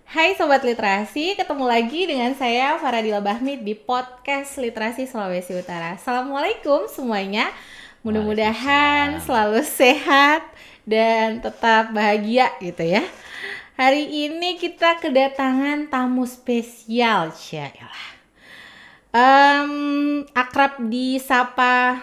Hai Sobat Literasi, ketemu lagi dengan saya Faradila Bahmid di podcast Literasi Sulawesi Utara. Assalamualaikum semuanya, mudah-mudahan Waalaikumsalam. selalu sehat dan tetap bahagia gitu ya. Hari ini kita kedatangan tamu spesial, Cyaelah. Akrab disapa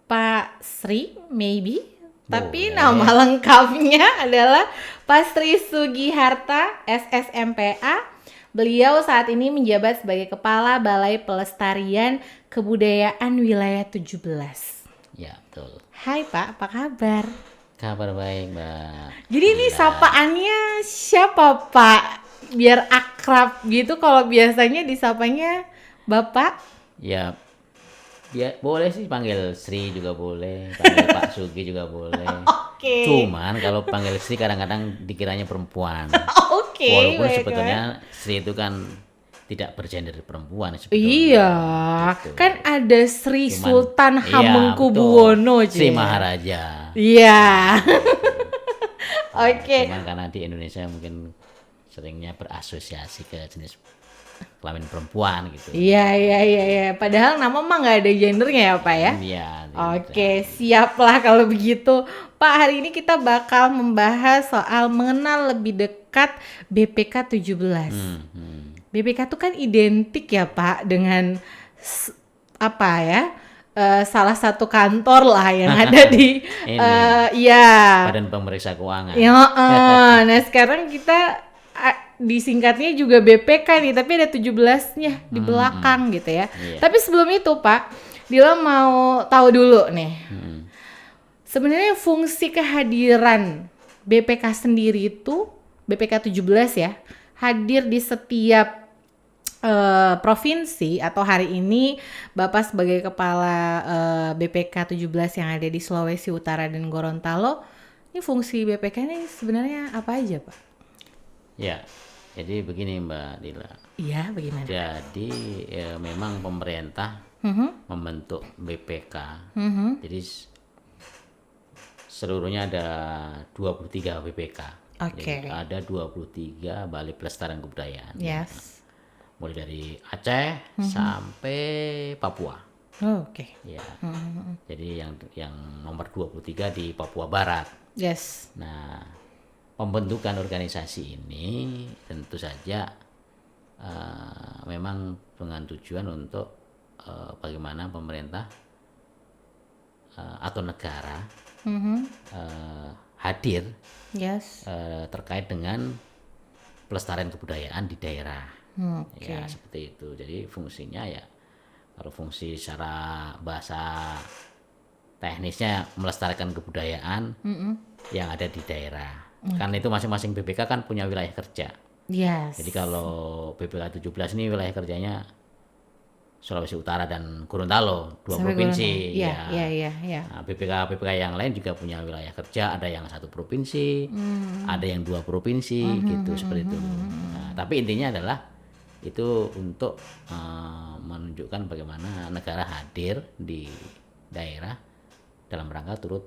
Pak Sri, maybe. Tapi Boleh. nama lengkapnya adalah Pak Sri Sugiharta, SSMPA. Beliau saat ini menjabat sebagai Kepala Balai Pelestarian Kebudayaan Wilayah 17. Ya, betul. Hai Pak, apa kabar? Kabar baik, Mbak. Jadi ini Gila. sapaannya siapa Pak? Biar akrab gitu, kalau biasanya disapanya Bapak. Ya, boleh sih panggil Sri juga boleh, panggil Pak Sugi juga boleh. Oke. Cuman kalau panggil Sri kadang-kadang dikiranya perempuan. Oke, Walaupun baiklah. sebetulnya Sri itu kan tidak bergender perempuan sebetulnya. Iya, Gitu. kan ada Sri Cuman- Sultan Iya, Hamengkubuwono, betul. Sri Cie. Maharaja. Iya. Nah, Oke. Cuman karena di Indonesia mungkin seringnya berasosiasi ke jenis kelamin perempuan gitu. Iya. Padahal nama mah nggak ada gendernya ya, Pak ya. Iya. Oke, siaplah kalau begitu. Pak, hari ini kita bakal membahas soal mengenal lebih dekat BPK 17. BPK itu kan identik ya Pak dengan apa ya? Salah satu kantor lah yang ada di iya. Badan Pemeriksa Keuangan. Ya, nah sekarang kita disingkatnya juga BPK nih, tapi ada 17-nya di belakang gitu ya. Iya. Tapi sebelum itu Pak, Dila mau tahu dulu nih. Sebenarnya fungsi kehadiran BPK sendiri itu, BPK 17 ya, hadir di setiap provinsi, atau hari ini Bapak sebagai kepala BPK 17 yang ada di Sulawesi Utara dan Gorontalo, ini fungsi BPK ini sebenarnya apa aja Pak? Ya. Jadi begini Mbak Dila. Iya, bagaimana? Jadi memang pemerintah membentuk BPK. Jadi seluruhnya ada 23 BPK. Oke. Jadi ada 23 Balai Pelestarian Kebudayaan. Yes. Mulai dari Aceh sampai Papua. Oh, oke. Ya. Jadi yang nomor 23 di Papua Barat. Yes. Nah, pembentukan organisasi ini tentu saja memang dengan tujuan untuk bagaimana pemerintah atau negara hadir Yes. terkait dengan pelestarian kebudayaan di daerah. Oke. Ya, seperti itu. Jadi fungsinya ya, kalau fungsi secara bahasa teknisnya melestarikan kebudayaan yang ada di daerah. Karena itu masing-masing BPK kan punya wilayah kerja. Yes. Jadi kalau BPK 17 ini wilayah kerjanya Sulawesi Utara dan Gorontalo, dua Sampai provinsi. Gorontalo. Iya. Nah, BPK yang lain juga punya wilayah kerja, ada yang satu provinsi, ada yang dua provinsi, gitu seperti itu. Nah, tapi intinya adalah itu untuk menunjukkan bagaimana negara hadir di daerah dalam rangka turut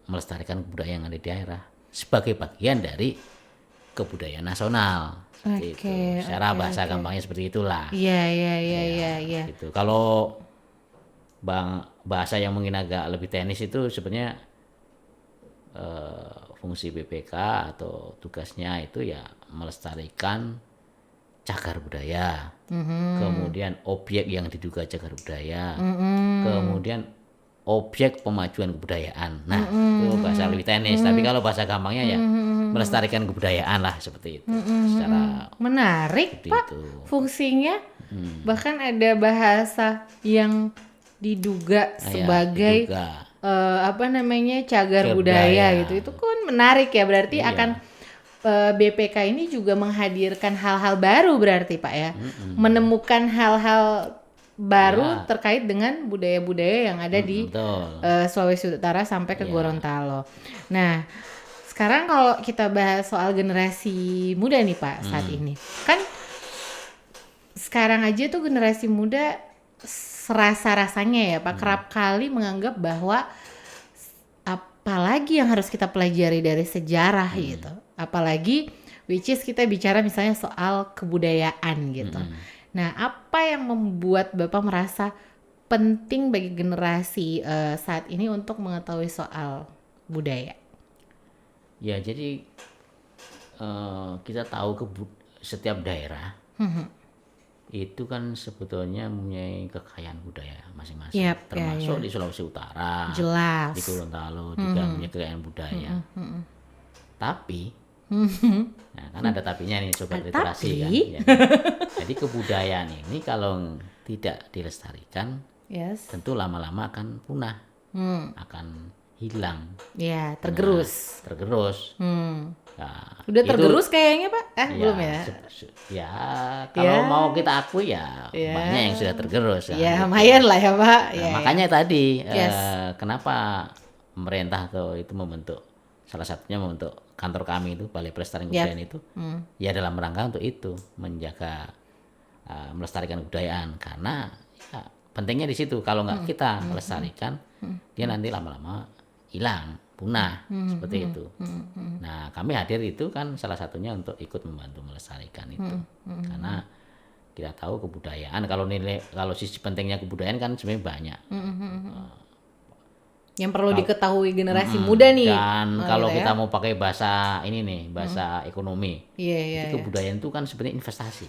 melestarikan kebudayaan yang ada di daerah sebagai bagian dari kebudayaan nasional. Seperti itu. Secara bahasa gampangnya seperti itulah. Iya. Gitu. Kalau bahasa yang mungkin agak lebih teknis itu sebenarnya fungsi BPK atau tugasnya itu ya melestarikan cagar budaya, kemudian objek yang diduga cagar budaya, kemudian objek pemajuan kebudayaan. Nah, itu bahasa lebih teknis. Tapi kalau bahasa gampangnya ya melestarikan kebudayaan lah, seperti itu. Secara Menarik Pak itu. fungsinya. Bahkan ada bahasa yang diduga sebagai diduga. Cagar budaya gitu. Itu kan menarik ya, berarti akan BPK ini juga menghadirkan hal-hal baru berarti Pak ya. Menemukan hal-hal baru terkait dengan budaya-budaya yang ada di Sulawesi Utara sampai ke Gorontalo. Nah, sekarang kalau kita bahas soal generasi muda nih Pak saat ini. Kan sekarang aja tuh generasi muda serasa-rasanya ya Pak kerap kali menganggap bahwa apalagi yang harus kita pelajari dari sejarah gitu. Apalagi which is kita bicara misalnya soal kebudayaan gitu. Nah, apa yang membuat Bapak merasa penting bagi generasi saat ini untuk mengetahui soal budaya? Ya, jadi kita tahu setiap daerah itu kan sebetulnya mempunyai kekayaan budaya masing-masing. Termasuk di Sulawesi Utara, jelas, di Gorontalo juga punya kekayaan budaya. Tapi, nah kan ada tapinya nih sobat literasi kan. Ya. Jadi kebudayaan ini kalau tidak dilestarikan, tentu lama-lama akan punah, akan hilang. Ya, tergerus. Nah, udah tergerus kayaknya Pak? Belum ya? Ya, kalau mau kita akui ya banyak yang sudah tergerus. Ya, lumayan lah ya Pak. Nah, makanya tadi kenapa pemerintah itu membentuk, salah satunya membentuk kantor kami itu, Balai Pelestarian Kebudayaan itu, ya dalam rangka untuk itu, menjaga, melestarikan kebudayaan. Karena ya, pentingnya di situ, kalau nggak kita melestarikan, dia nanti lama-lama hilang, punah, seperti itu. Nah, kami hadir itu kan salah satunya untuk ikut membantu melestarikan itu. Karena kita tahu kebudayaan, kalau sisi pentingnya kebudayaan kan sebenarnya banyak. Yang perlu diketahui generasi muda nih. Dan kalau kita mau pakai bahasa ini nih, bahasa ekonomi, itu kebudayaan itu kan sebenarnya investasi.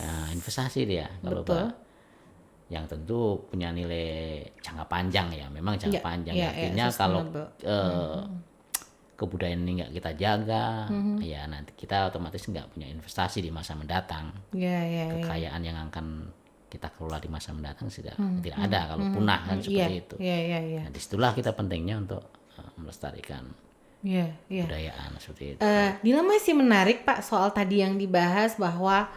Nah, investasi dia. Kalau yang tentu punya nilai jangka panjang ya, memang jangka panjang. Artinya kalau kebudayaan ini nggak kita jaga, ya nanti kita otomatis nggak punya investasi di masa mendatang. Kekayaan yang akan kita kelola di masa mendatang tidak ada kalau punah kan seperti itu. Nah, disitulah kita pentingnya untuk melestarikan kebudayaan seperti itu. Dila masih menarik Pak soal tadi yang dibahas bahwa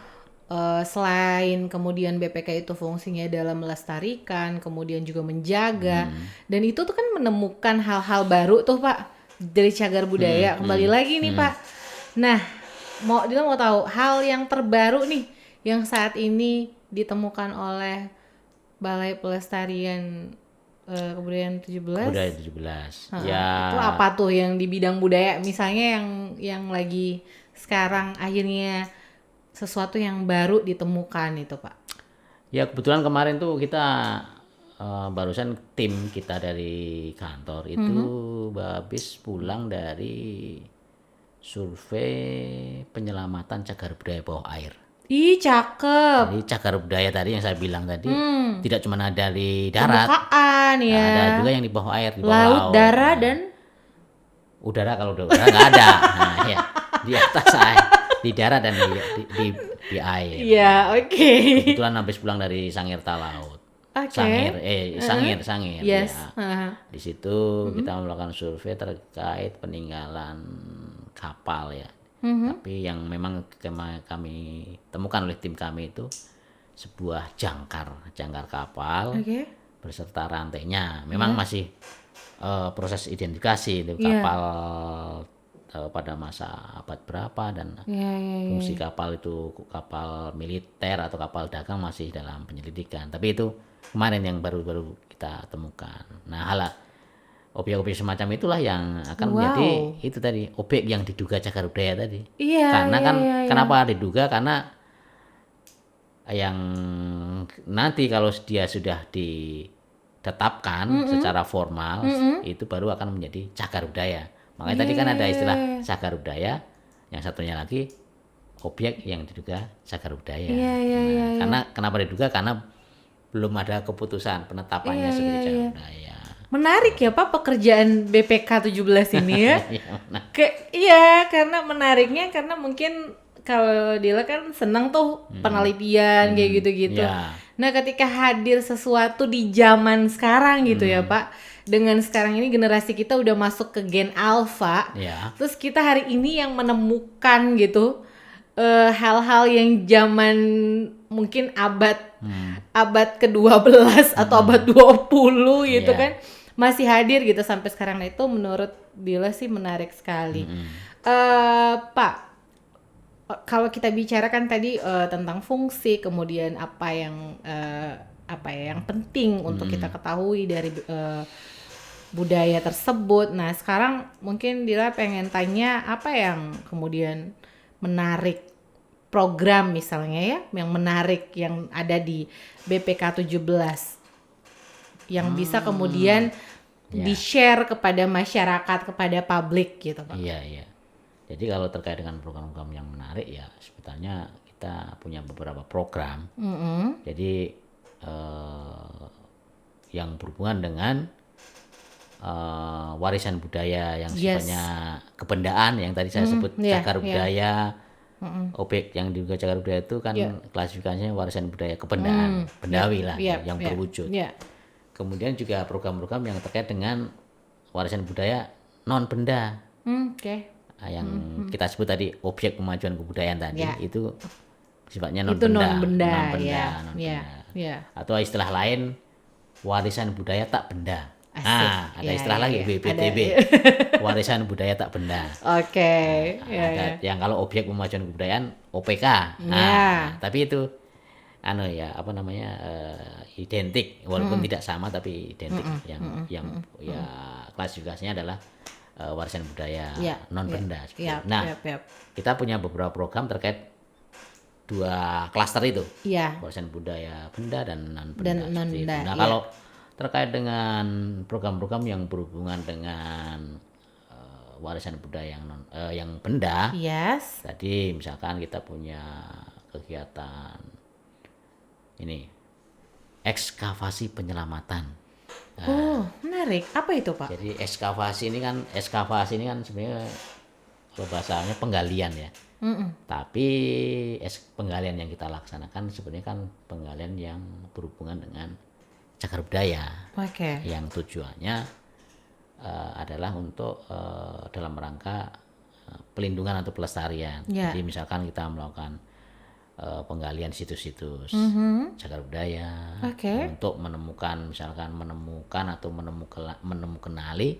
selain kemudian BPK itu fungsinya dalam melestarikan, kemudian juga menjaga, dan itu tuh kan menemukan hal-hal baru tuh Pak dari cagar budaya. Kembali lagi nih Pak. Nah, Dila mau tahu hal yang terbaru nih yang saat ini ditemukan oleh Balai Pelestarian Kebudayaan 17. Budaya 17. Ya. Itu apa tuh yang di bidang budaya? Misalnya yang lagi sekarang akhirnya sesuatu yang baru ditemukan itu Pak. Ya kebetulan kemarin tuh kita barusan tim kita dari kantor itu habis pulang dari survei penyelamatan cagar budaya bawah air. Ih, cakep. Jadi cagar budaya tadi yang saya bilang tadi tidak cuma ada di darat, permukaan ya. Ada juga yang di bawah air, di bawah laut, darat dan udara. Kalau udara nggak ada, nah ya di atas air, di darat dan di air. Iya, oke. Kebetulan habis pulang dari Sangir Talaut. Sangir. Yes. Ya. Di situ kita melakukan survei terkait peninggalan kapal ya. Tapi yang memang kami temukan oleh tim kami itu sebuah jangkar kapal beserta rantainya. Memang masih proses identifikasi itu kapal pada masa abad berapa dan fungsi kapal itu kapal militer atau kapal dagang masih dalam penyelidikan. Tapi itu kemarin yang baru kita temukan. Nah, objek-objek semacam itulah yang akan menjadi itu tadi objek yang diduga cagar budaya tadi. Karena kenapa diduga? Karena yang nanti kalau dia sudah ditetapkan secara formal itu baru akan menjadi cagar budaya. Makanya tadi kan ada istilah cagar budaya, yang satunya lagi objek yang diduga cagar budaya. Karena kenapa diduga? Karena belum ada keputusan penetapannya sebagai cagar budaya. Menarik ya Pak pekerjaan BPK 17 ini ya. Karena menariknya karena mungkin kalau Dila kan senang tuh penelitian kayak gitu-gitu. Nah, ketika hadir sesuatu di zaman sekarang gitu ya Pak, dengan sekarang ini generasi kita udah masuk ke gen alpha. Terus kita hari ini yang menemukan gitu hal-hal yang zaman mungkin abad ke-12 atau abad 20 gitu kan masih hadir gitu sampai sekarang. Nah, itu menurut Dila sih menarik sekali. Pak, kalau kita bicarakan tadi tentang fungsi, kemudian apa yang penting untuk kita ketahui dari budaya tersebut. Nah, sekarang mungkin Dila pengen tanya apa yang kemudian menarik program misalnya ya, yang menarik yang ada di BPK 17 yang bisa kemudian di-share kepada masyarakat, kepada publik gitu Pak. Iya. Jadi kalau terkait dengan program-program yang menarik ya sebetulnya kita punya beberapa program. Jadi yang berhubungan dengan warisan budaya yang sifatnya kebendaan yang tadi saya sebut cagar budaya. Objek yang juga cagar budaya itu kan klasifikasinya warisan budaya kebendaan, bendawi lah yang berwujud. Kemudian juga program-program yang terkait dengan warisan budaya non benda. Yang kita sebut tadi objek pemajuan kebudayaan tadi itu sifatnya non benda. Atau istilah lain warisan budaya tak benda. Ada istilah lagi WBTB. Warisan budaya tak benda. Ada yang kalau objek pemajuan kebudayaan OPK. Tapi itu identik walaupun tidak sama tapi identik yang klasifikasinya adalah warisan budaya non benda. Kita punya beberapa program terkait dua klaster itu, warisan budaya benda dan non benda. Nah, kalau terkait dengan program-program yang berhubungan dengan warisan budaya yang benda, tadi misalkan kita punya kegiatan ini ekskavasi penyelamatan. Menarik. Apa itu Pak? Jadi ekskavasi ini kan sebenarnya kalau bahasanya penggalian ya. Tapi penggalian yang kita laksanakan sebenarnya kan penggalian yang berhubungan dengan cagar budaya. Yang tujuannya adalah untuk dalam rangka pelindungan atau pelestarian. Jadi misalkan kita melakukan penggalian situs-situs cagar budaya untuk menemukan atau menemukanali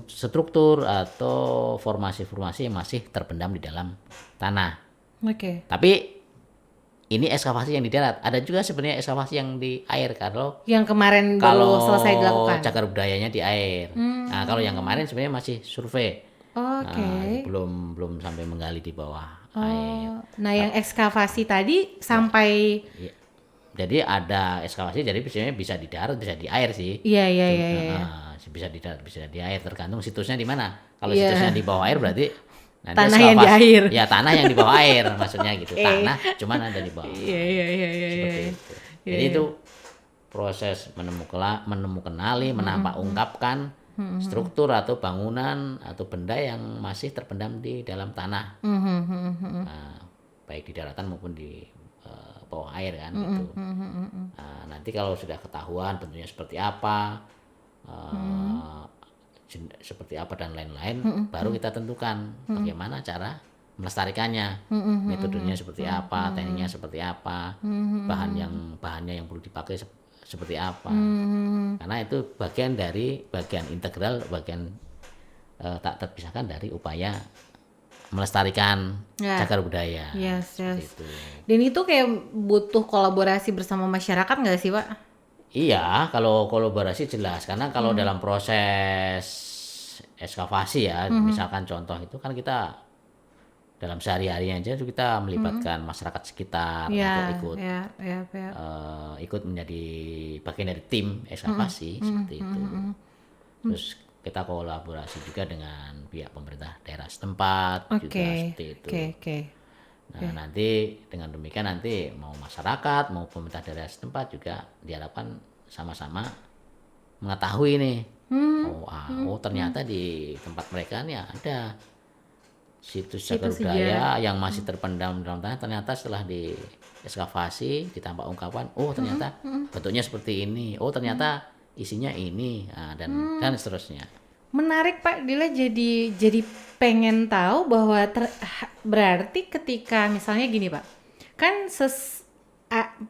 struktur atau formasi-formasi yang masih terpendam di dalam tanah. Tapi ini ekskavasi yang di darat. Ada juga sebenarnya ekskavasi yang di air kalau yang kemarin baru selesai dilakukan. Cagar budayanya di air. Nah, kalau yang kemarin sebenarnya masih survei. Belum sampai menggali di bawah air. Nah, yang ekskavasi tadi sampai jadi ada ekskavasi jadi biasanya bisa di darat, bisa di air sih. Bisa di darat, bisa di air tergantung situsnya di mana. Kalau situsnya di bawah air berarti nanti tanah yang di air. Ya, tanah yang di bawah air maksudnya gitu. Tanah cuman ada di bawah. Seperti itu. Jadi itu proses menemukanali, menampak ungkapkan struktur atau bangunan atau benda yang masih terpendam di dalam tanah, baik di daratan maupun di bawah air kan gitu. Nanti kalau sudah ketahuan bentuknya seperti apa, dan lain-lain, baru kita tentukan bagaimana cara melestarikannya, metodenya seperti apa, tekniknya seperti apa, bahannya yang perlu dipakai seperti apa. Karena itu bagian integral, bagian tak terpisahkan dari upaya melestarikan cagar budaya. Itu. Dan itu kayak butuh kolaborasi bersama masyarakat nggak sih Pak? Iya, kalau kolaborasi jelas. Karena kalau dalam proses ekskavasi ya, misalkan contoh itu kan kita dalam sehari-harinya aja kita melibatkan masyarakat sekitar untuk ikut menjadi bagian dari tim ekskavasi seperti itu. Terus kita kolaborasi juga dengan pihak pemerintah daerah setempat juga seperti itu. Nanti dengan demikian nanti mau masyarakat mau pemerintah daerah setempat juga diharapkan sama-sama mengetahui nih. Ternyata di tempat mereka nih ada situs cagar budaya yang masih terpendam dalam tanah, ternyata setelah di ekskavasi ditambah ungkapan ternyata bentuknya seperti ini, ternyata isinya ini, dan seterusnya. Menarik Pak Dila, jadi pengen tahu bahwa berarti ketika misalnya gini Pak, kan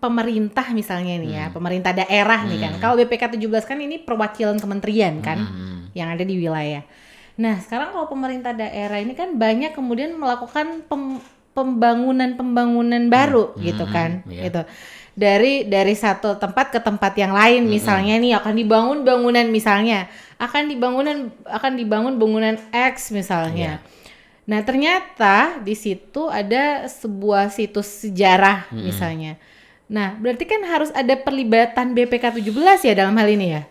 pemerintah misalnya nih ya, pemerintah daerah nih kan, kalau BPK 17 kan ini perwakilan kementerian kan yang ada di wilayah. Nah, sekarang kalau pemerintah daerah ini kan banyak kemudian melakukan pembangunan baru gitu kan, gitu. dari satu tempat ke tempat yang lain. Misalnya nih akan dibangun bangunan, misalnya akan dibangun bangunan X misalnya. Nah, ternyata di situ ada sebuah situs sejarah misalnya. Nah, berarti kan harus ada perlibatan BPK 17 ya dalam hal ini ya?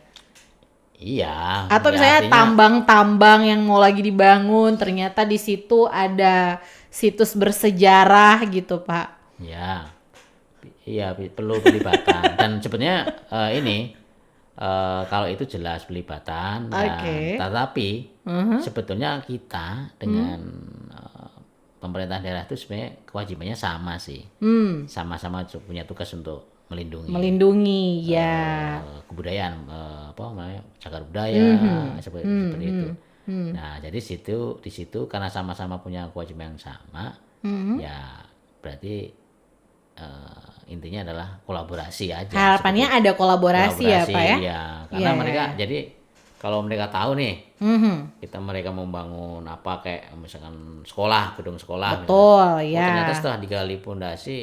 Iya. Atau ya misalnya artinya, tambang-tambang yang mau lagi dibangun, ternyata di situ ada situs bersejarah gitu, Pak. ya, iya perlu pelibatan. Dan sebenarnya ini kalau itu jelas pelibatan. Oke. Tetapi sebetulnya kita dengan pemerintah daerah itu sebenarnya kewajibannya sama sih. Sama-sama punya tugas untuk melindungi Ya. kebudayaan, apa namanya, cagar budaya, seperti itu. Nah, jadi di situ karena sama-sama punya kewajiban yang sama, ya berarti intinya adalah kolaborasi aja. Harapannya ada kolaborasi ya, Pak ya? Ya, karena Iya, mereka iya. jadi kalau mereka tahu nih, mereka membangun apa kayak misalkan sekolah, gedung sekolah, misalkan. Betul, ya. Ternyata setelah digali pondasi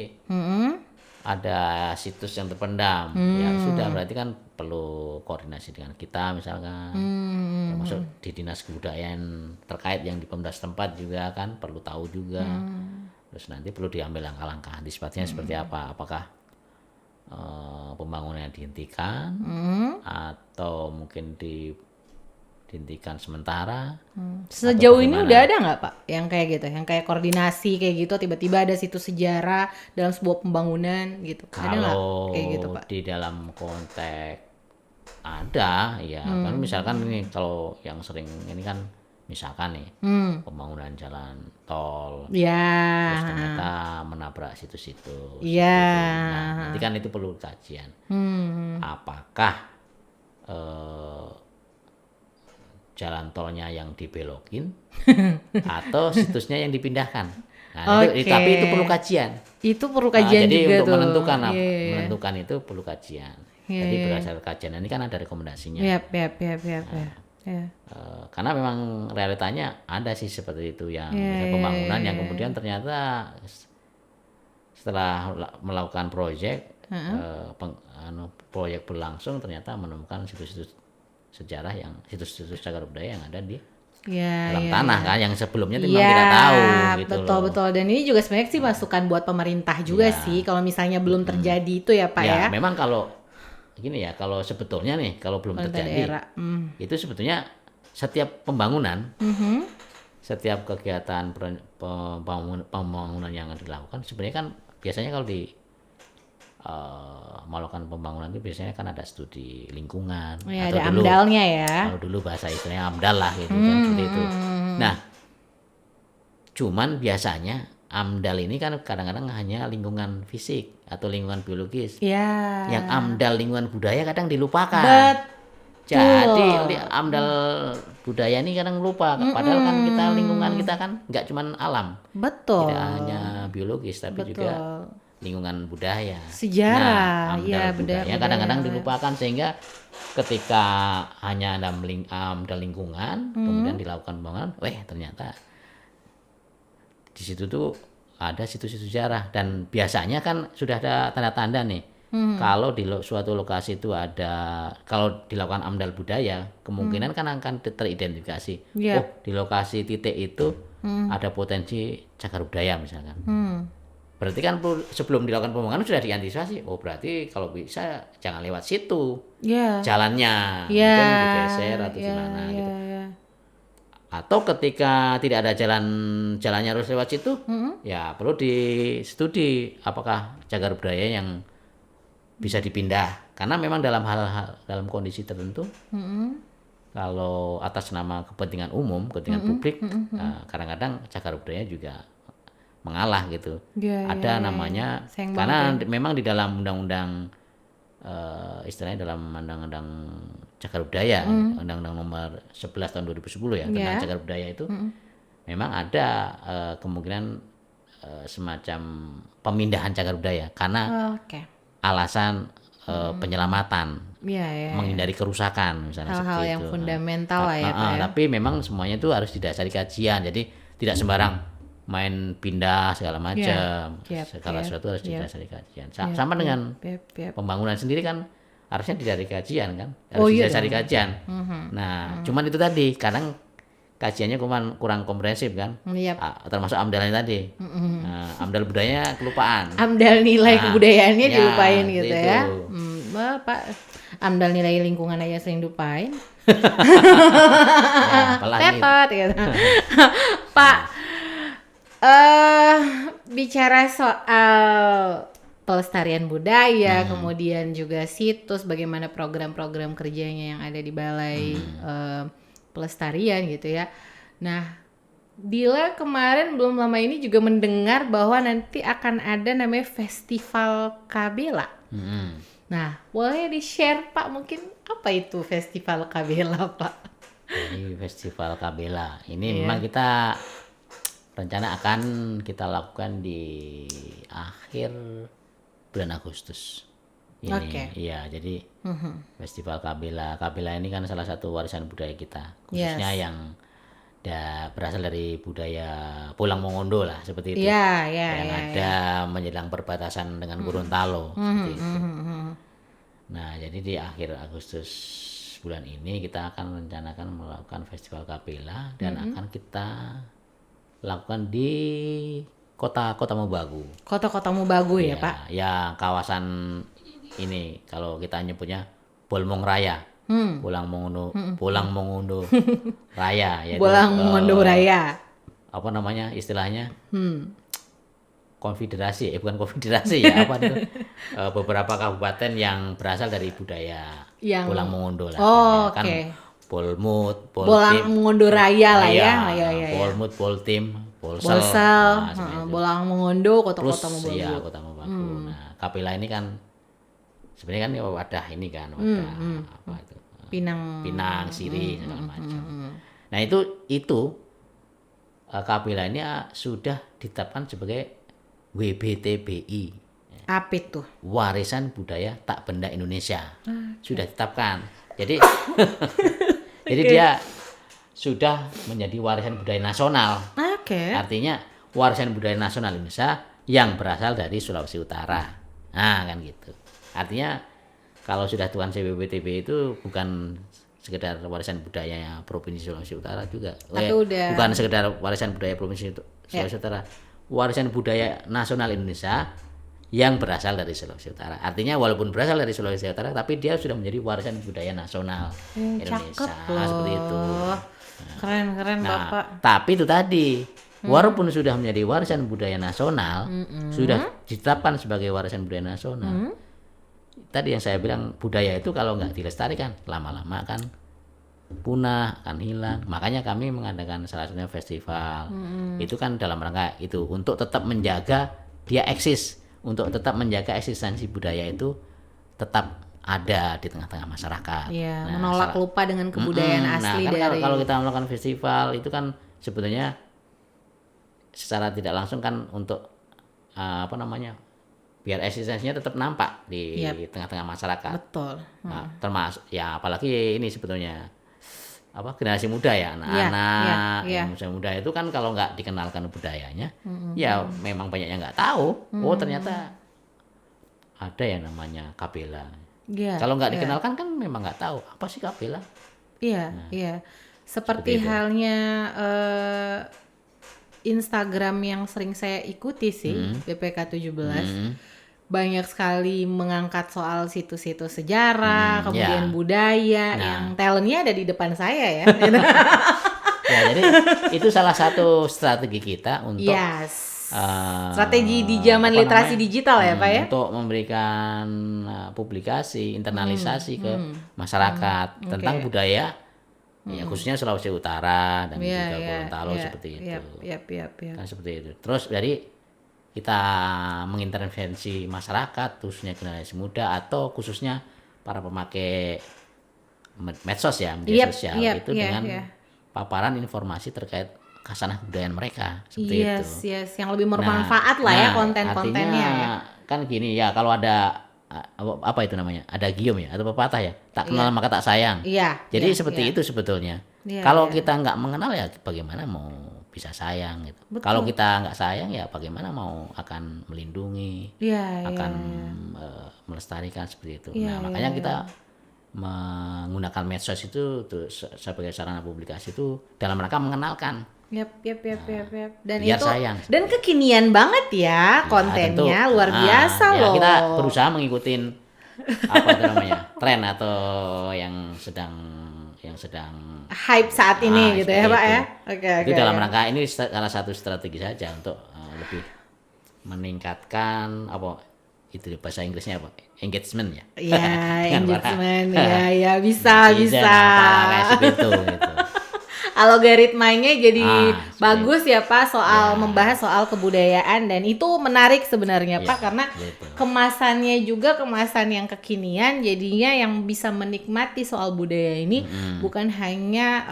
ada situs yang terpendam, ya sudah berarti kan perlu koordinasi dengan kita misalkan, termasuk di dinas kebudayaan terkait yang di Pemda setempat juga kan perlu tahu juga. Terus nanti perlu diambil langkah-langkah antisipasinya seperti apa, apakah pembangunannya dihentikan atau mungkin dihentikan sementara. Sejauh ini bagaimana? udah ada nggak, Pak, yang kayak gitu, yang kayak koordinasi kayak gitu, tiba-tiba ada situs sejarah dalam sebuah pembangunan gitu, ada nggak Kalau kayak gitu, Pak? di dalam konteks ada ya, kan misalkan ini kalau yang sering ini kan misalkan nih pembangunan jalan tol, terus Ya, ternyata menabrak situs-situs, ya, seperti itu. Nah, nanti kan itu perlu kajian. Apakah jalan tolnya yang dibelokin atau situsnya yang dipindahkan? Nah, Oke. tapi itu perlu kajian. Itu perlu kajian Jadi juga untuk tuh. menentukan Iya, iya, iya. menentukan itu perlu kajian. Iya, Jadi iya, berdasarkan kajian ini kan ada rekomendasinya. Yap. Ya. Karena memang realitanya ada sih seperti itu yang Iya, misalnya iya, pembangunan iya, yang kemudian ternyata setelah melakukan proyek proyek berlangsung ternyata menemukan situs-situs sejarah yang situs-situs cagar budaya yang ada di Ya, dalam ya, tanah ya. kan yang sebelumnya memang Iya, tidak tahu gitu betul loh. betul. Dan ini juga sebenarnya sih masukan buat pemerintah juga Iya. sih, kalau misalnya belum terjadi itu ya, Pak ya. Memang kalau gini ya, kalau sebetulnya nih kalau belum Pemerintah terjadi daerah. itu sebetulnya setiap pembangunan, setiap kegiatan pembangunan yang dilakukan sebenarnya kan biasanya kalau di melakukan pembangunan itu biasanya kan ada studi lingkungan Ya, atau ada dulu amdalnya ya. kalau dulu bahasa istilahnya AMDAL lah gitu kan seperti itu. Nah, cuman biasanya AMDAL ini kan kadang-kadang hanya lingkungan fisik atau lingkungan biologis. Ya. Yang AMDAL lingkungan budaya kadang dilupakan. Betul. Jadi AMDAL budaya ini kadang lupa. Padahal kan kita lingkungan kita kan nggak cuman alam, Betul. tidak hanya biologis tapi juga lingkungan budaya. Sejarah, AMDAL ya, budaya budaya. kadang-kadang dilupakan sehingga ketika hanya ada AMDAL lingkungan, kemudian dilakukan pembangunan, ternyata di situ tuh ada situs-situs sejarah dan biasanya kan sudah ada tanda-tanda nih. Kalau di suatu lokasi itu ada, kalau dilakukan AMDAL budaya, kemungkinan kan akan teridentifikasi. Iya. Oh, di lokasi titik itu ada potensi cagar budaya misalkan. Berarti kan sebelum dilakukan pembangunan sudah diantisipasi. Oh, berarti kalau bisa jangan lewat situ. Ya. Jalannya Ya. mungkin digeser atau gimana gitu. Ya. Atau ketika tidak ada jalannya harus lewat situ, ya perlu studi apakah cagar budaya yang bisa dipindah. Karena memang dalam kondisi tertentu, kalau atas nama kepentingan umum, kepentingan publik, kadang-kadang cagar budaya juga mengalah gitu. Ya, Ada namanya, Sayang karena memang di dalam undang-undang istilahnya dalam undang-undang cagar budaya, undang-undang nomor 11 tahun 2010 ya tentang cagar budaya itu memang ada kemungkinan semacam pemindahan cagar budaya karena alasan penyelamatan, Ya. menghindari kerusakan misalnya Hal-hal seperti yang itu. fundamental lah ya, Pak ya. Tapi memang semuanya itu harus didasari kajian, jadi tidak sembarang main pindah segala macam. Segala sesuatu harus didasari kajian. Sama dengan pembangunan sendiri kan harusnya didasari kajian kan, harus didasari kajian. Nah, cuman itu tadi kadang kajiannya kurang komprehensif kan, termasuk amdalnya tadi. Nah, amdal budayanya kelupaan. Amdal nilai kebudayaannya dilupain gitu ya. Pak, amdal nilai lingkungan aja sering dilupain. Tetot gitu. Pak, bicara soal pelestarian budaya, kemudian juga situs, bagaimana program-program kerjanya yang ada di Balai Pelestarian gitu ya. Nah, Dila kemarin belum lama ini juga mendengar bahwa nanti akan ada namanya Festival Kabela. Nah, boleh di-share Pak mungkin apa itu Festival Kabela Pak? Jadi Festival Kabela ini memang kita rencana akan kita lakukan di akhir bulan Agustus ini. Iya, jadi Festival Kabela. Kabela ini kan salah satu warisan budaya kita, khususnya yang berasal dari budaya Pulang Mongondo lah, seperti itu. Yang ada menjelang perbatasan dengan Gorontalo, seperti itu. Nah, jadi di akhir Agustus bulan ini kita akan rencanakan melakukan Festival Kabela dan akan kita lakukan di Kota Mobagu. Kota Mobagu ya, Pak? Ya, kawasan ini kalau kita nyebutnya Bolmong Raya. Pulang Mongondo Raya ya. Pulang Mongondo Raya. Apa namanya istilahnya? Konfederasi, bukan konfederasi ya, apa itu? Beberapa kabupaten yang berasal dari budaya Pulang Mongondo lah. Kan Polmut, Pulang Mongondo Raya lah ya. Polmut, Poltim, Polsel, Pulang Mongondo, Kota Mobagu. Iya, Kota Mobagu. Nah, Kabela ini kan sebenarnya kan wadah ini kan, wadah apa itu? Pinang, Siri segala macam. Nah, itu Kabela ini sudah ditetapkan sebagai WBTBI. Apa itu? Warisan Budaya Tak Benda Indonesia. Sudah ditetapkan. Jadi jadi dia sudah menjadi warisan budaya nasional. Artinya warisan budaya nasional Indonesia yang berasal dari Sulawesi Utara. Nah, kan gitu. Artinya kalau sudah tuan WBTB itu bukan sekedar warisan budaya Provinsi Sulawesi Utara juga. Bukan sekedar warisan budaya Provinsi Sulawesi Utara. Warisan budaya nasional Indonesia yang berasal dari Sulawesi Utara. Artinya walaupun berasal dari Sulawesi Utara tapi dia sudah menjadi warisan budaya nasional Indonesia. Seperti itu. Keren Bapak. Tapi itu tadi, walaupun sudah menjadi warisan budaya nasional, sudah ditetapkan sebagai warisan budaya nasional. Tadi yang saya bilang budaya itu kalau nggak dilestarikan lama-lama kan punah, akan hilang. Makanya kami mengadakan salah satunya festival. Itu kan dalam rangka itu untuk tetap menjaga dia eksis, untuk tetap menjaga eksistensi budaya itu tetap ada di tengah-tengah masyarakat. Menolak lupa dengan kebudayaan asli kan kalau kita melakukan festival itu kan sebetulnya secara tidak langsung kan untuk biar eksistensinya tetap nampak di tengah-tengah masyarakat. Betul. Nah, termasuk ya apalagi ini sebetulnya generasi muda ya, anak-anak generasi muda itu kan kalau nggak dikenalkan budayanya, ya memang banyak yang nggak tahu. Ternyata ada yang namanya Kabela. Kalau nggak dikenalkan kan memang nggak tahu apa sih Kabela. Seperti halnya Instagram yang sering saya ikuti sih, BPK 17. Banyak sekali mengangkat soal situs-situs sejarah, kemudian budaya, yang talentnya ada di depan saya ya. Jadi itu salah satu strategi kita untuk strategi di zaman literasi digital ya Pak ya. Untuk memberikan publikasi, internalisasi ke masyarakat tentang budaya, ya khususnya Sulawesi Utara dan juga Gorontalo seperti itu. Kan seperti itu. Terus dari kita mengintervensi masyarakat, khususnya generasi muda atau khususnya para pemakai medsos ya, media sosial itu dengan paparan informasi terkait khasanah kebudayaan mereka seperti itu. Yang lebih bermanfaat lah ya konten-kontennya. Kan gini ya, kalau ada apa itu namanya? Ada gium ya atau pepatah ya, tak kenal maka tak sayang. Jadi seperti itu sebetulnya. Kalau kita nggak mengenal ya bagaimana mau bisa sayang gitu. Betul. Kalau kita nggak sayang ya bagaimana mau akan melindungi, Iya, akan iya. melestarikan seperti itu. Iya, Nah makanya iya, kita menggunakan medsos itu sebagai sarana publikasi itu dalam rangka mengenalkan. Yap. Dan Biar itu sayang. dan kekinian banget ya Ya, kontennya, tentu. luar biasa Ya, loh. kita berusaha mengikuti apa itu namanya tren atau yang sedang Hype saat ini gitu ya seperti Pak itu. ya. Oke. Itu dalam rangka ini salah satu strategi saja untuk lebih meningkatkan apa itu bahasa Inggrisnya apa engagement ya. Iya, Dengan engagement para ya bisa. netizen, apa kayak seperti itu gitu. Algoritmanya jadi bagus ya Pak soal Ya. membahas soal kebudayaan dan itu menarik sebenarnya Ya, Pak karena gitu. kemasannya juga kemasan yang kekinian jadinya yang bisa menikmati soal budaya ini bukan hanya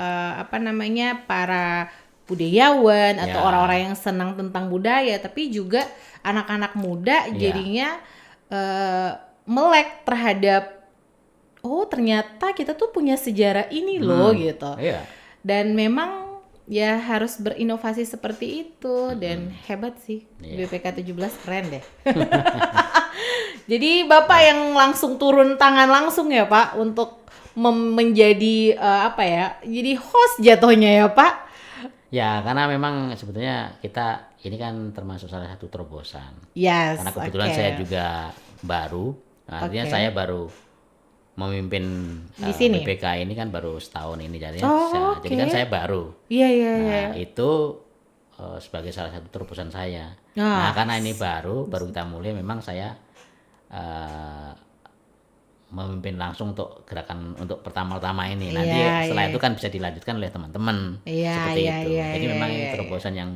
para budayawan atau Ya. orang-orang yang senang tentang budaya tapi juga anak-anak muda Ya. jadinya melek terhadap oh ternyata kita tuh punya sejarah ini loh gitu. Iya. Dan memang ya harus berinovasi seperti itu dan hebat sih. Iya. BPK 17 keren deh. Jadi Bapak yang langsung turun tangan langsung ya Pak untuk menjadi jadi host jatuhnya ya Pak. Ya, karena memang sebetulnya kita ini kan termasuk salah satu terobosan. Yes, Karena kebetulan oke. saya juga baru, artinya Oke. saya baru memimpin Di sini? BPK ini kan baru setahun ini jadi Oh, jadi kan oke. saya baru. Iya. Nah, itu sebagai salah satu terobosan saya. Ah. Nah, karena ini baru kita mulai memang saya memimpin langsung untuk gerakan untuk pertama-tama ini. Nanti Iya, setelah iya. itu kan bisa dilanjutkan oleh teman-teman Iya, seperti iya, itu. iya, Jadi iya, memang ini iya. terobosan yang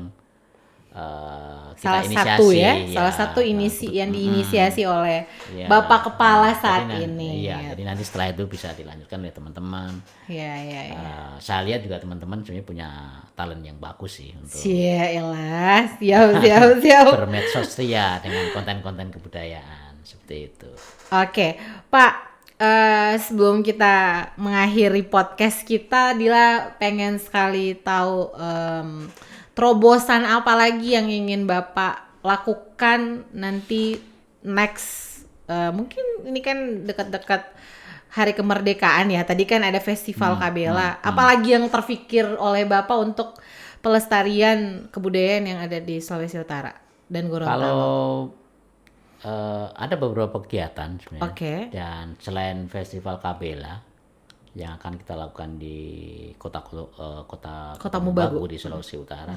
kita Salah inisiasi. satu ya, ya. salah satu yang diinisiasi oleh Ya. Bapak Kepala saat Jadi ini. Iya, jadi nanti setelah itu bisa dilanjutkan oleh teman-teman. Iya. Saya lihat juga teman-teman sebenarnya punya talent yang bagus sih untuk Sialah, siap. bermedsos ya dengan konten-konten kebudayaan seperti itu. Oke, Pak, sebelum kita mengakhiri podcast kita, Dila pengen sekali tahu terobosan apa lagi yang ingin Bapak lakukan nanti next. Mungkin ini kan dekat-dekat Hari Kemerdekaan ya. Tadi kan ada Festival Kabela. Apalagi yang terfikir oleh Bapak untuk pelestarian kebudayaan yang ada di Sulawesi Utara dan Gorontalo? Kalau ada beberapa kegiatan sebenarnya. Oke. Dan selain Festival Kabela yang akan kita lakukan di Kota Mubagu di Sulawesi Utara,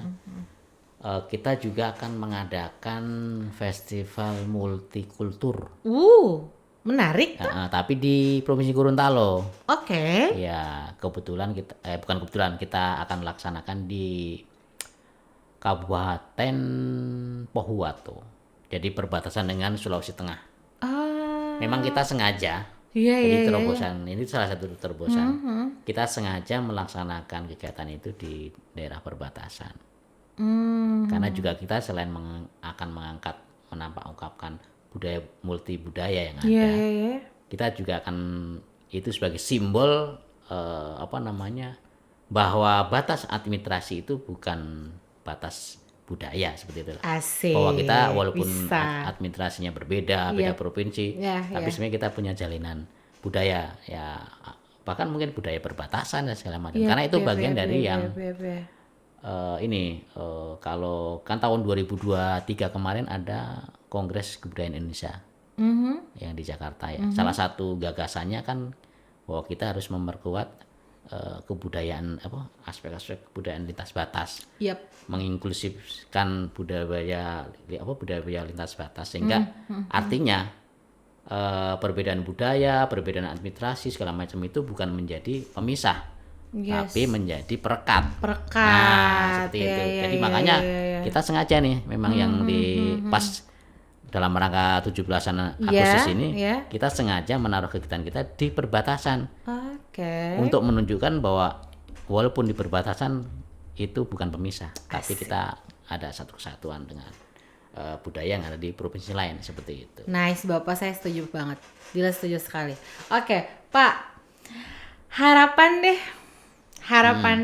kita juga akan mengadakan festival multikultur. Menarik. Tapi di Provinsi Gorontalo. Oke. Ya, kita akan laksanakan di Kabupaten Pohuwato. Jadi perbatasan dengan Sulawesi Tengah. Memang kita sengaja. Jadi terobosan ini salah satu terobosan. Kita sengaja melaksanakan kegiatan itu di daerah perbatasan. Karena juga kita selain akan menampakkan budaya multi budaya yang ada, kita juga akan itu sebagai simbol bahwa batas administrasi itu bukan batas budaya seperti itu. Asik. Bahwa kita walaupun administrasinya berbeda, beda provinsi, Ya, tapi sebenarnya kita punya jalinan budaya ya, bahkan mungkin budaya perbatasan dan segala macam. Karena itu bagian dari yang kalau kan tahun 2023 kemarin ada Kongres Kebudayaan Indonesia yang di Jakarta ya. Salah satu gagasannya kan bahwa kita harus memperkuat kebudayaan aspek-aspek kebudayaan lintas batas, menginklusifkan budaya lintas batas sehingga artinya perbedaan budaya, perbedaan administrasi segala macam itu bukan menjadi pemisah, tapi menjadi perekat. Nah, seperti itu. Jadi makanya kita sengaja nih memang yang pas dalam rangka 17-an Agustus ini kita sengaja menaruh kegiatan kita di perbatasan. Untuk menunjukkan bahwa walaupun di perbatasan itu bukan pemisah, tapi kita ada satu kesatuan dengan budaya yang ada di provinsi lain seperti itu. Nice, Bapak, saya setuju banget. Dila setuju sekali. Oke, Pak. Harapan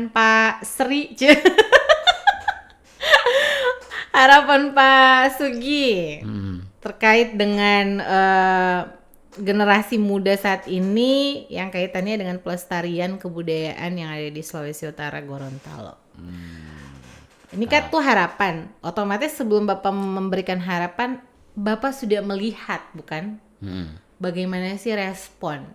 Pak Sri. Harapan Pak Sugi Hmm. terkait dengan generasi muda saat ini yang kaitannya dengan pelestarian kebudayaan yang ada di Sulawesi Utara, Gorontalo. Ini kan tuh harapan. Otomatis sebelum Bapak memberikan harapan, Bapak sudah melihat, bukan? Hmm. Bagaimana sih respon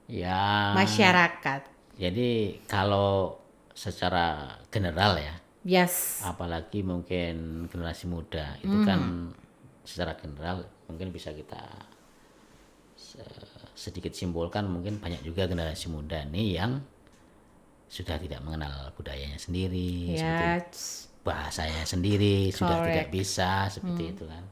Ya, masyarakat? jadi kalau secara general ya, Yes. apalagi mungkin generasi muda itu kan secara general mungkin bisa kita sedikit simpulkan, mungkin banyak juga generasi muda nih yang sudah tidak mengenal budayanya sendiri, seperti Yes. bahasanya sendiri sudah tidak Correct. bisa seperti itu kan.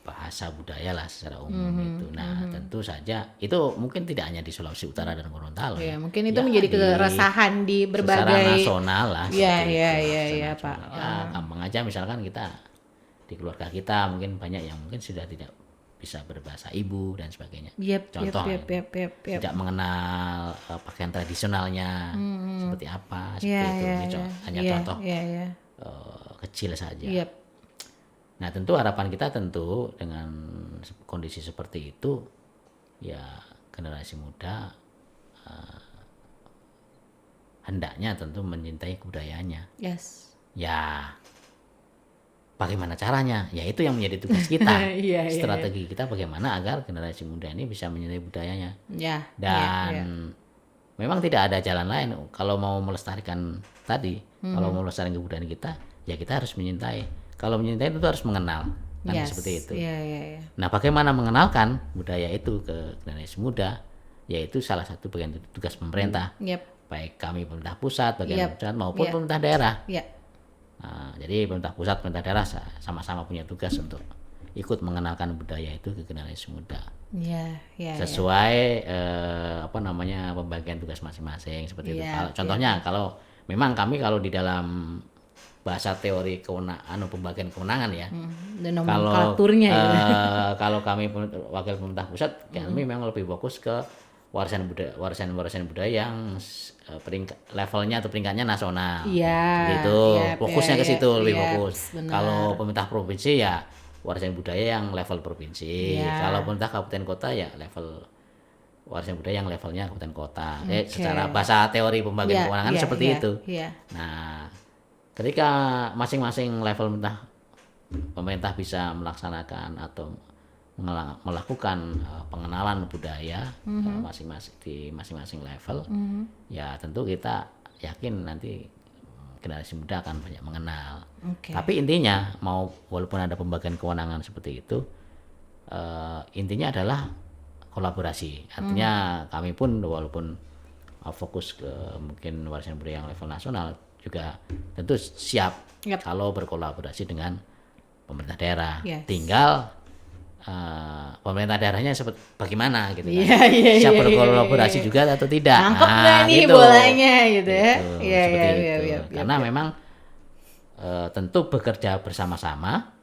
Bahasa budaya lah secara umum itu. Nah, tentu saja itu mungkin tidak hanya di Sulawesi Utara dan Gorontalo Ya, ya. mungkin itu Ya, menjadi di keresahan di secara berbagai. nasional lah Ya, seperti ya, itu, ya, secara ya, nasional. Pak. Ya, gampang aja misalkan kita di keluarga kita mungkin banyak yang mungkin sudah tidak bisa berbahasa ibu dan sebagainya. Yep, Contoh yep. tidak mengenal pakaian tradisionalnya seperti apa, seperti Ya, itu. ya, Ini ya. hanya Ya, contoh ya, ya. kecil saja. Yep. Nah, tentu harapan kita tentu dengan kondisi seperti itu ya generasi muda hendaknya tentu mencintai budayanya. Yes. Ya, bagaimana caranya? Ya itu yang menjadi tugas kita. Iya, iya, Strategi kita bagaimana agar generasi muda ini bisa mencintai budayanya. Ya. Dan memang tidak ada jalan lain kalau mau melestarikan tadi, kalau mau melestarikan kebudayaan kita, ya kita harus mencintai. Kalau mencintai itu harus mengenal, kan Yes. seperti itu. Ya. Nah, bagaimana mengenalkan budaya itu ke generasi muda? Yaitu salah satu bagian tugas pemerintah, Yep. baik kami pemerintah pusat, bagian Yep. pusat maupun Yep. pemerintah daerah. Ya. Nah, jadi pemerintah pusat, pemerintah daerah sama-sama punya tugas untuk ikut mengenalkan budaya itu ke generasi muda. Ya. Sesuai pembagian tugas masing-masing seperti itu. Iya, Contohnya kalau memang kami kalau di dalam bahasa teori kewenangan pembagian kewenangan ya. Dan Kalau nomenklaturnya ya. kalau kami wakil pemerintah pusat kami memang lebih fokus ke warisan budaya yang levelnya atau peringkatnya nasional. Iya. Gitu. Yep, Fokusnya ya, ke situ lebih yep, fokus. benar. Kalau pemerintah provinsi ya warisan budaya yang level provinsi. Iya. Kalau pemerintah kabupaten kota ya level warisan budaya yang levelnya kabupaten kota. Oke. Secara bahasa teori pembagian kewenangan seperti itu. Iya. Nah, ketika masing-masing level pemerintah bisa melaksanakan atau melakukan pengenalan budaya masing-masing di masing-masing level, ya tentu kita yakin nanti generasi muda akan banyak mengenal. Oke. Tapi intinya walaupun ada pembagian kewenangan seperti itu, intinya adalah kolaborasi. Artinya kami pun walaupun fokus ke mungkin warisan budaya yang level nasional juga tentu siap Yep. kalau berkolaborasi dengan pemerintah daerah. Yes. Tinggal pemerintah daerahnya bagaimana gitu kan. Iya, Siap iya, berkolaborasi iya. juga atau tidak. Nangkep nggak nih gitu. bolanya gitu ya? Gitu, Iya, seperti iya, itu. iya. Karena memang tentu bekerja bersama-sama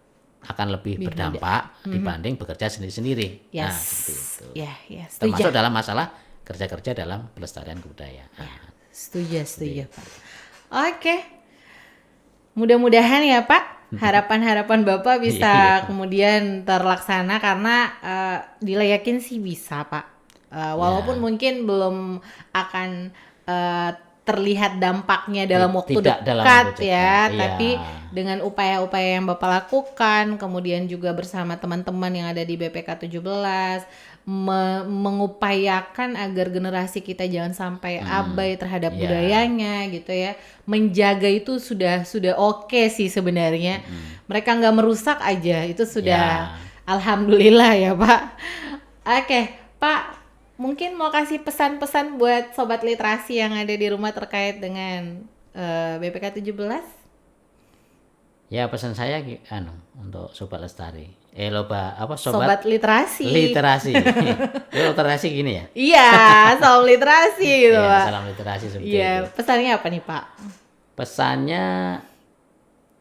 akan lebih berdampak dibanding bekerja sendiri-sendiri. Yes. Nah, seperti itu. Ya, setuju. Termasuk dalam masalah kerja-kerja dalam pelestarian kebudayaan. Setuju, Pak. Oke. Mudah-mudahan ya, Pak, harapan-harapan Bapak bisa kemudian terlaksana karena dilayakin sih bisa, Pak. Walaupun mungkin belum akan terlihat dampaknya dalam waktu Tidak dalam dekat waktu ya, dekat, tapi iya. dengan upaya-upaya yang Bapak lakukan, kemudian juga bersama teman-teman yang ada di BPK 17 mengupayakan agar generasi kita jangan sampai abai terhadap budayanya gitu ya. Menjaga itu sudah oke sih sebenarnya. Mereka nggak merusak aja itu sudah alhamdulillah ya, Pak. Oke, Pak, mungkin mau kasih pesan-pesan buat sobat literasi yang ada di rumah terkait dengan BPK 17? Ya, pesan saya untuk sobat lestari. Sobat literasi. Literasi. Literasi gini ya? Iya, salam literasi gitu, Ya, Pak. salam literasi seperti Iya, itu. pesannya apa nih, Pak? Pesannya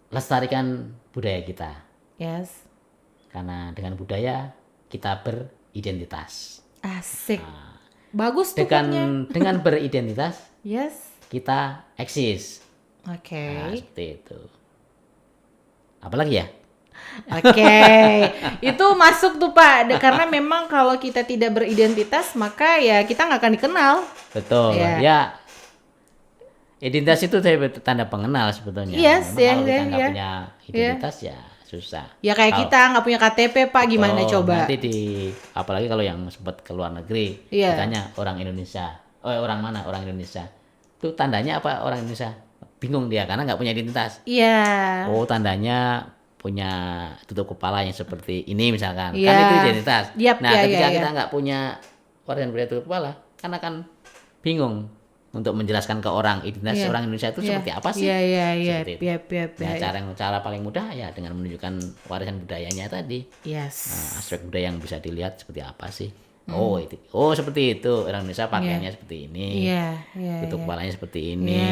lestarikan budaya kita. Yes. Karena dengan budaya kita beridentitas. Asik. Bagus tuh quote-nya. Dengan beridentitas Yes. kita eksis. Oke. Nah, seperti itu. Apalagi ya? Oke, itu masuk tuh Pak, karena memang kalau kita tidak beridentitas maka ya kita nggak akan dikenal. Betul. Ya, identitas itu tanda pengenal sebetulnya. Yes, kalau kita nggak punya identitas ya susah. Ya kayak kita nggak punya KTP Pak, gimana coba? Nanti apalagi kalau yang sempat ke luar negeri, ditanya orang Indonesia, orang mana orang Indonesia? Itu tandanya apa orang Indonesia? Bingung dia karena nggak punya identitas. Iya. Oh, tandanya punya tutup kepala yang seperti ini misalkan, kan itu identitas. Ketika kita nggak punya warisan budaya tutup kepala, kan akan bingung untuk menjelaskan ke orang identitas orang Indonesia itu seperti apa sih? Cara paling mudah ya dengan menunjukkan warisan budayanya tadi. Aspek budaya yang bisa dilihat seperti apa sih? Oh seperti itu orang Indonesia pakaiannya seperti ini, tutup kepalanya seperti ini,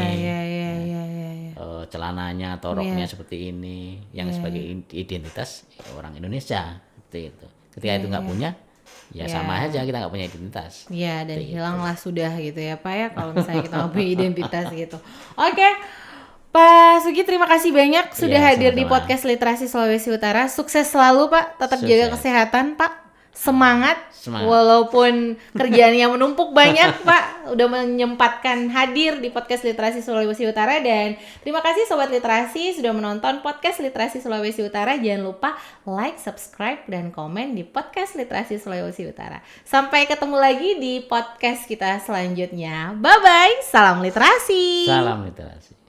celananya atau roknya seperti ini, yang sebagai identitas orang Indonesia seperti itu. Ketika itu nggak punya, ya sama aja kita nggak punya identitas. Iya, dan hilanglah sudah gitu ya Pak ya kalau misalnya kita nggak punya identitas gitu. Oke. Pak Sugi, terima kasih banyak sudah hadir di podcast Literasi Sulawesi Utara. Sukses selalu Pak, tetap jaga kesehatan Pak. Semangat. Walaupun kerjaannya menumpuk banyak Pak, udah menyempatkan hadir di podcast Literasi Sulawesi Utara. Dan terima kasih Sobat Literasi sudah menonton podcast Literasi Sulawesi Utara. Jangan lupa like, subscribe, dan komen di podcast Literasi Sulawesi Utara. Sampai ketemu lagi di podcast kita selanjutnya. Bye-bye, salam literasi. Salam literasi.